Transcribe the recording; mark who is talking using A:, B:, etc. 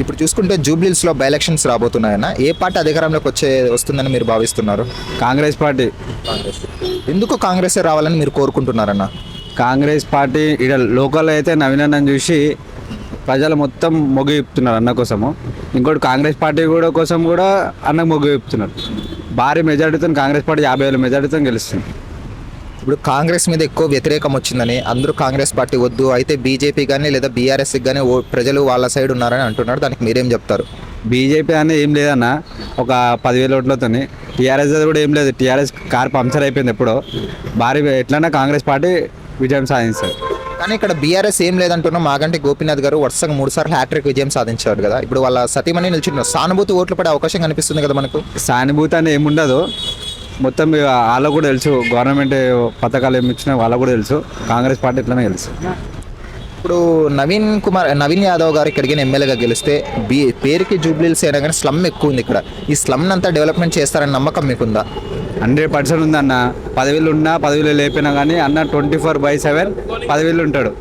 A: ఇప్పుడు చూసుకుంటే జూబ్లీస్లో by elections రాబోతున్నాయన్న, A party అధికారంలోకి వస్తుందని మీరు భావిస్తున్నారు?
B: కాంగ్రెస్ పార్టీ.
A: కాంగ్రెస్. ఎందుకు కాంగ్రెసే రావాలని మీరు కోరుకుంటున్నారన్న?
B: కాంగ్రెస్ పార్టీ ఇక్కడ లోకల్ అయితే నవీనన్నని చూసి ప్రజలు మొత్తం మొగ్గు చెప్తున్నారు అన్న కోసము. ఇంకోటి కాంగ్రెస్ పార్టీ కూడా కోసం కూడా అన్నకు మొగ్గు చెప్తున్నారు. భారీ మెజార్టీతో కాంగ్రెస్ పార్టీ 50,000 మెజార్టీతో గెలుస్తుంది.
A: ఇప్పుడు కాంగ్రెస్ మీద ఎక్కువ వ్యతిరేకం వచ్చిందని అందరూ కాంగ్రెస్ పార్టీ వద్దు, అయితే బీజేపీ కానీ లేదా బీఆర్ఎస్కి కానీ ప్రజలు వాళ్ళ సైడ్ ఉన్నారని అంటున్నారు. దానికి మీరేం చెప్తారు?
B: బీజేపీ అనేది ఏం లేదన్న, ఒక 10,000 ఓట్లతో. టీఆర్ఎస్ కూడా ఏం లేదు, టీఆర్ఎస్ కార్ పంక్చర్ అయిపోయింది ఎప్పుడో. భారీ ఎట్లన్నా కాంగ్రెస్ పార్టీ విజయం సాధిస్తారు.
A: కానీ ఇక్కడ బీఆర్ఎస్ ఏం లేదంటున్నాం. మాగంటి గోపీనాథ్ గారు వరుసగా 3 సార్లు హ్యాట్రిక్ విజయం సాధించారు కదా. ఇప్పుడు వాళ్ళ సతీమణి నిల్చున్నారు, సానుభూతి ఓట్లు పడే అవకాశం కనిపిస్తుంది కదా మనకు.
B: సానుభూతి అని ఏముండదు, మొత్తం వాళ్ళకు కూడా తెలుసు గవర్నమెంట్ పథకాలు ఏమి ఇచ్చినా వాళ్ళకు కూడా తెలుసు. కాంగ్రెస్ పార్టీ ఇట్లనే తెలుసు.
A: ఇప్పుడు నవీన్ యాదవ్ గారు ఇక్కడికి ఎమ్మెల్యేగా గెలిస్తే పేరుకి జూబ్లీల్స్ అయినా కానీ స్లమ్ ఎక్కువ ఉంది ఇక్కడ. ఈ స్లమ్ అంతా డెవలప్మెంట్ చేస్తారని నమ్మకం మీకుందా?
B: 100% ఉంది అన్న. 10,000 ఉన్నా 10,000 లేపినా కానీ అన్న 24/7 10,000 ఉంటాడు.